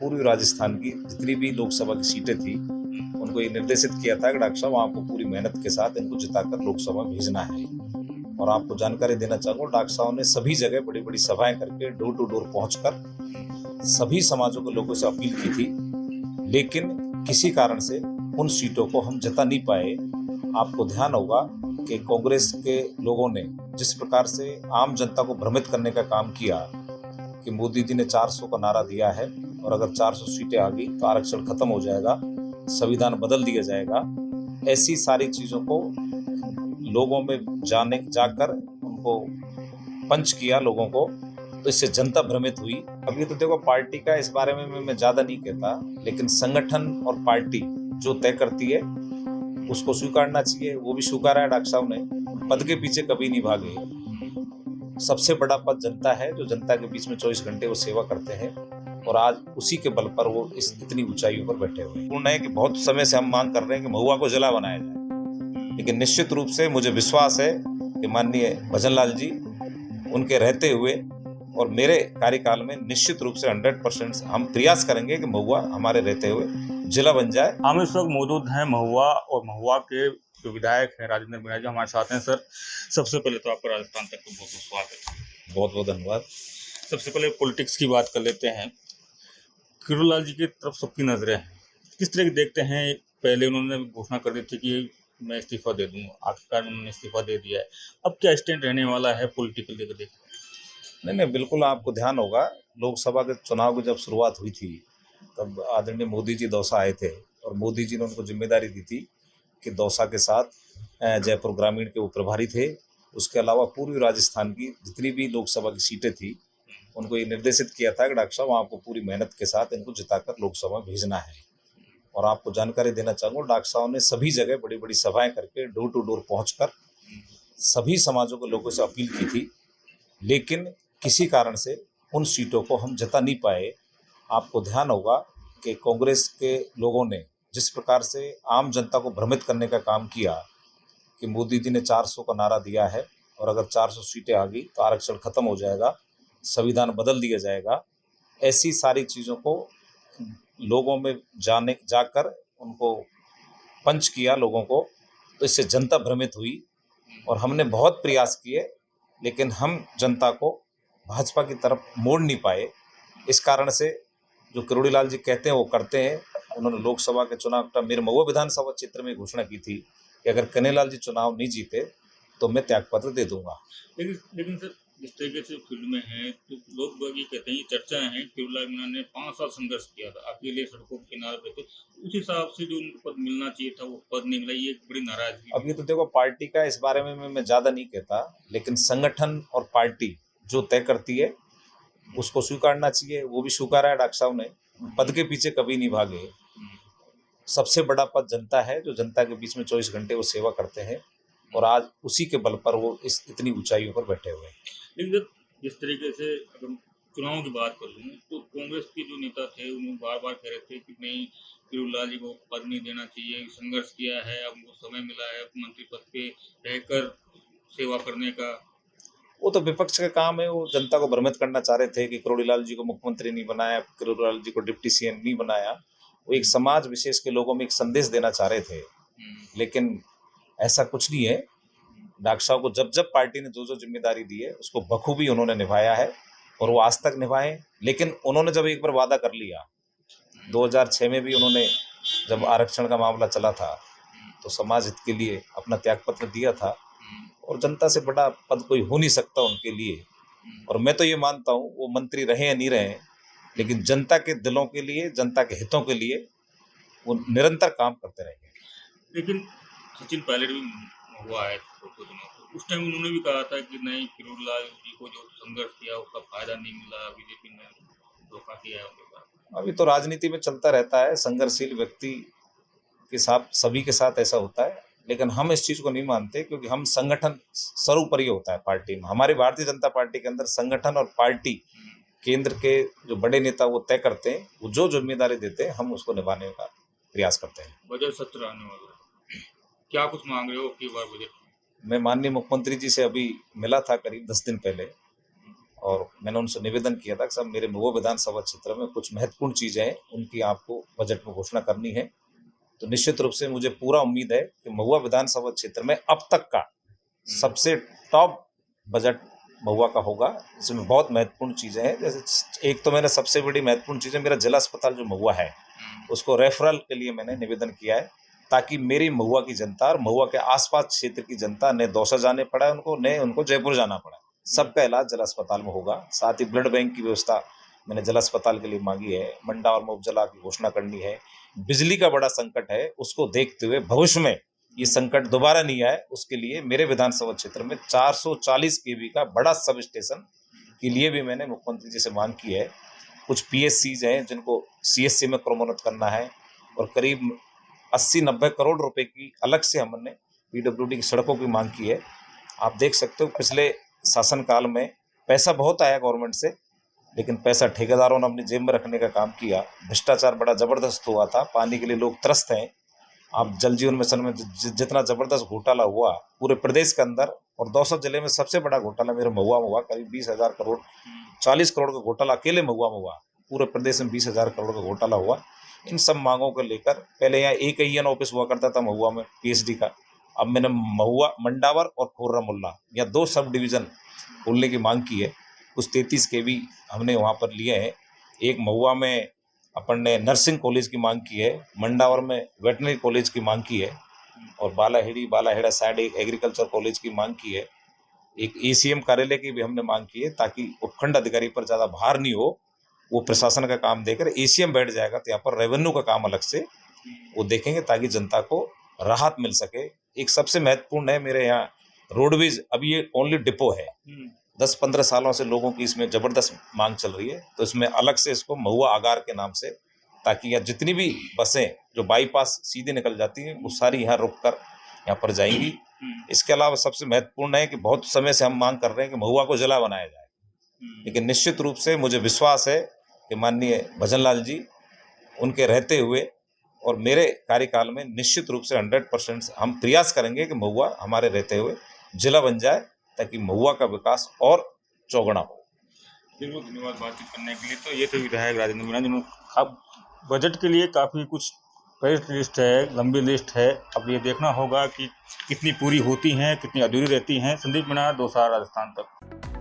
पूर्वी राजस्थान की जितनी भी लोकसभा की सीटें थी उनको ये निर्देशित किया था कि डॉक्टर साहब आपको पूरी मेहनत के साथ इनको जिताकर लोकसभा में भेजना है। और आपको जानकारी देना चाहूंगा, डॉक्टर साहब ने सभी जगह बड़ी बड़ी सभाएं करके डोर टू डोर पहुंचकर सभी समाजों के लोगों से अपील की थी, लेकिन किसी कारण से उन सीटों को हम जिता नहीं पाए। आपको ध्यान होगा कि कांग्रेस के लोगों ने जिस प्रकार से आम जनता को भ्रमित करने का काम किया कि मोदी जी ने 400 का नारा दिया है और अगर 400 सीटें आ गई तो आरक्षण खत्म हो जाएगा, संविधान बदल दिया जाएगा। ऐसी सारी चीजों को लोगों में जाकर उनको पंच किया लोगों को, तो इससे जनता भ्रमित हुई। अभी तो देखो, पार्टी का इस बारे में मैं ज्यादा नहीं कहता, लेकिन संगठन और पार्टी जो तय करती है उसको स्वीकारना चाहिए। वो भी स्वीकारा है डॉक्टर साहब ने। पद के पीछे कभी नहीं भागे। सबसे बड़ा पद जनता है, जो जनता के बीच में 24 घंटे वो सेवा करते हैं, और आज उसी के बल पर वो इतनी ऊंचाइयों पर बैठे हुए हैं। पूर्ण है कि बहुत समय से हम मांग कर रहे हैं कि महुआ को जिला बनाया जाए, लेकिन निश्चित रूप से मुझे विश्वास है कि माननीय भजन लाल जी उनके रहते हुए और मेरे कार्यकाल में निश्चित रूप से 100% हम प्रयास करेंगे कि महुआ हमारे रहते हुए जिला बन जाए। हम इस वक्त मौजूद हैं महुआ, और महुआ के जो विधायक हैं राजेंद्र मीणा जी हमारे साथ हैं। सर, सबसे पहले तो आपका राजस्थान तक बहुत बहुत स्वागत है। बहुत बहुत धन्यवाद। सबसे पहले पॉलिटिक्स की बात कर लेते हैं। किरोड़लाल जी की तरफ सबकी नजरें हैं, किस तरह की देखते हैं? पहले उन्होंने घोषणा कर दी थी कि मैं इस्तीफा दे दूंगा, आखिरकार उन्होंने इस्तीफा दे दिया है। अब क्या स्टैंड रहने वाला है पॉलिटिकल लेकर? नहीं, बिल्कुल आपको ध्यान होगा, लोकसभा के चुनाव की जब शुरुआत हुई थी तब आदरणीय मोदी जी दौसा आए थे, और मोदी जी ने उनको जिम्मेदारी दी थी कि दौसा के साथ जयपुर ग्रामीण के वो प्रभारी थे। उसके अलावा पूर्वी राजस्थान की जितनी भी लोकसभा की सीटें थी उनको ये निर्देशित किया था कि डॉक्टर साहब आपको पूरी मेहनत के साथ इनको जिताकर लोकसभा में भेजना है। और आपको जानकारी देना चाहूँगा, डॉक्टर साहब ने सभी जगह बड़ी बड़ी सभाएं करके डोर टू डोर पहुंचकर सभी समाजों के लोगों से अपील की थी, लेकिन किसी कारण से उन सीटों को हम जिता नहीं पाए। आपको ध्यान होगा कि कांग्रेस के लोगों ने जिस प्रकार से आम जनता को भ्रमित करने का काम किया कि मोदी जी ने 400 का नारा दिया है और अगर 400 सीटें आ गई तो आरक्षण खत्म हो जाएगा, संविधान बदल दिया जाएगा। ऐसी सारी चीज़ों को लोगों में जाकर उनको पंच किया लोगों को, तो इससे जनता भ्रमित हुई। और हमने बहुत प्रयास किए, लेकिन हम जनता को भाजपा की तरफ मोड़ नहीं पाए। इस कारण से जो किरोड़ीलाल जी कहते हैं वो करते हैं। उन्होंने लोकसभा के चुनाव का मेरे महुआ विधानसभा क्षेत्र में घोषणा की थी कि अगर कन्हैयालाल जी चुनाव नहीं जीते तो मैं त्यागपत्र दे दूंगा। लेकिन सर, जिस तरीके से फील्ड में है तो लोग ये कहते हैं, चर्चा है किरोड़ीलाल मीणा ने 5 साल संघर्ष किया था, अकेले सड़कों के किनारे पे थे, उस हिसाब से जो उनको पद मिलना चाहिए था वो पद नहीं मिला, ये एक बड़ी नाराजगी। अब ये तो देखो, पार्टी का इस बारे में मैं ज्यादा नहीं कहता, लेकिन संगठन और पार्टी जो तय करती है उसको स्वीकारना चाहिए। वो भी स्वीकारा है डॉक्टर साहब ने। पद के पीछे कभी नहीं भागे। सबसे बड़ा पद जनता है, जो जनता के बीच में 24 घंटे वो सेवा करते हैं, और आज उसी के बल पर वो इतनी ऊंचाइयों पर बैठे हुए हैं। लेकिन जिस तरीके से अगर चुनाव की बात कर लूँ तो कांग्रेस के जो नेता थे उन्होंने बार बार कह रहे थे कि नहीं, किरोड़ीलाल जी को पद नहीं देना चाहिए, संघर्ष किया है, अब उनको समय मिला है मंत्री पद पे रहकर सेवा करने का। वो तो विपक्ष का काम है, वो जनता को भ्रमित करना चाह रहे थे कि किरोड़ीलाल जी को मुख्यमंत्री नहीं बनाया, किरोड़ीलाल जी को डिप्टी सीएम नहीं बनाया। वो एक समाज विशेष के लोगों में एक संदेश देना चाह रहे थे, लेकिन ऐसा कुछ नहीं है। डॉक्टर साहब को जब जब पार्टी ने जो जो जिम्मेदारी दी है उसको बखूबी उन्होंने निभाया है, और वो आज तक निभाए। लेकिन उन्होंने जब एक बार वादा कर लिया, 2006 में भी उन्होंने जब आरक्षण का मामला चला था तो समाज हित के लिए अपना त्यागपत्र दिया था, और जनता से बड़ा पद कोई हो नहीं सकता उनके लिए। और मैं तो ये मानता हूँ, वो मंत्री रहे या नहीं रहे, लेकिन जनता के दिलों के लिए, जनता के हितों के लिए वो निरंतर काम करते रहेंगे। लेकिन सचिन पायलट भी हुआ है उस टाइम उन्होंने भी कहा था कि नहीं, किरोड़ीलाल जी को जो संघर्ष किया उसका फायदा नहीं मिला, बीजेपी ने धोखा किया है उनके साथ। अभी तो राजनीति में चलता रहता है, संघर्षशील व्यक्ति के साथ सभी के साथ ऐसा होता है, लेकिन हम इस चीज को नहीं मानते, क्योंकि हम संगठन सर्वोपरि होता है पार्टी में। हमारी भारतीय जनता पार्टी के अंदर संगठन और पार्टी केंद्र के जो बड़े नेता वो तय करते हैं, वो जो जिम्मेदारी देते हैं हम उसको निभाने का प्रयास करते हैं। बजट सत्र आने वाला है, क्या कुछ मांग रहे हो की बार बजट? मैं माननीय मुख्यमंत्री जी से अभी मिला था करीब 10 दिन पहले, और मैंने उनसे निवेदन किया था कि साहब मेरे महुआ विधानसभा क्षेत्र में कुछ महत्वपूर्ण चीज़ें हैं, उनकी आपको बजट में घोषणा करनी है। तो निश्चित रूप से मुझे पूरा उम्मीद है कि महुआ विधानसभा क्षेत्र में अब तक का सबसे टॉप बजट महुआ का होगा। इसमें बहुत महत्वपूर्ण चीज़ें हैं, जैसे एक तो मैंने सबसे बड़ी महत्वपूर्ण चीज़ें, मेरा जिला अस्पताल जो महुआ है उसको रेफरल के लिए मैंने निवेदन किया है, ताकि मेरी महुआ की जनता और महुआ के आसपास क्षेत्र की जनता ने दौसा जाने पड़ा उनको, ने उनको जयपुर जाना पड़ा, सबका इलाज जिला अस्पताल में होगा। साथ ही ब्लड बैंक की व्यवस्था मैंने जिला अस्पताल के लिए मांगी है। मंडा और मुफ्जला की घोषणा करनी है। बिजली का बड़ा संकट है, उसको देखते हुए भविष्य में ये संकट दोबारा नहीं आए, उसके लिए मेरे विधानसभा क्षेत्र में 440 केवी का बड़ा सब स्टेशन के लिए भी मैंने मुख्यमंत्री जी से मांग की है। कुछ पीएससीज हैं जिनको सीएससी में क्रमोन्नत करना है, और करीब 80-90 करोड़ रुपए की अलग से हमने पीडब्ल्यूडी की सड़कों की मांग की है। आप देख सकते हो पिछले शासनकाल में पैसा बहुत आया गवर्नमेंट से, लेकिन पैसा ठेकेदारों ने अपनी जेब में रखने का काम किया। भ्रष्टाचार बड़ा जबरदस्त हुआ था, पानी के लिए लोग त्रस्त हैं। आप जल जीवन मिशन में जितना जबरदस्त घोटाला हुआ पूरे प्रदेश के अंदर, और 200 जिले में सबसे बड़ा घोटाला मेरे महुआ में हुआ। करीब 20,000 करोड़, 40 करोड़ का घोटाला अकेले महुआ में हुआ। पूरे प्रदेश में 20,000 करोड़ का घोटाला हुआ। इन सब मांगों को लेकर पहले यहाँ एक ही ऑफिस हुआ करता था महुआ में पीएचडी का, अब मैंने महुआ, मंडावर और खोर्रा मुल्ला या 2 सब डिवीज़न खोलने की मांग की है। कुछ 33 केवी हमने वहाँ पर लिए हैं। एक महुआ में अपन ने नर्सिंग कॉलेज की मांग की है, मंडावर में वेटनरी कॉलेज की मांग की है, और बालाहेड़ा साइड एक एग्रीकल्चर कॉलेज की मांग की है। एक एसीएम कार्यालय की भी हमने मांग की है, ताकि उपखंड अधिकारी पर ज़्यादा भार नहीं हो, वो प्रशासन का काम देकर एसीएम बैठ जाएगा, तो यहाँ पर रेवेन्यू का काम अलग से वो देखेंगे, ताकि जनता को राहत मिल सके। एक सबसे महत्वपूर्ण है मेरे यहाँ रोडवेज, अभी ये ओनली डिपो है, 10-15 सालों से लोगों की इसमें ज़बरदस्त मांग चल रही है, तो इसमें अलग से इसको महुआ आगार के नाम से, ताकि यहाँ जितनी भी बसें जो बाईपास सीधे निकल जाती हैं वो सारी यहाँ रुक कर यहाँ पर जाएंगी। इसके अलावा सबसे महत्वपूर्ण है कि बहुत समय से हम मांग कर रहे हैं कि महुआ को जिला बनाया जाए, लेकिन निश्चित रूप से मुझे विश्वास है कि माननीय भजन लाल जी उनके रहते हुए और मेरे कार्यकाल में निश्चित रूप से 100% हम प्रयास करेंगे कि महुआ हमारे रहते हुए जिला बन जाए, ताकि महुआ का विकास और चौगुना हो। बिल्कुल, धन्यवाद बातचीत करने के लिए। तो ये थे विधायक राजेंद्र मीणा, जिन्होंने अब बजट के लिए काफ़ी कुछ बड़ी लिस्ट है, लंबी लिस्ट है। अब ये देखना होगा कि कितनी पूरी होती हैं, कितनी अधूरी रहती हैं। संदीप मीणा, दौसा, राजस्थान तक।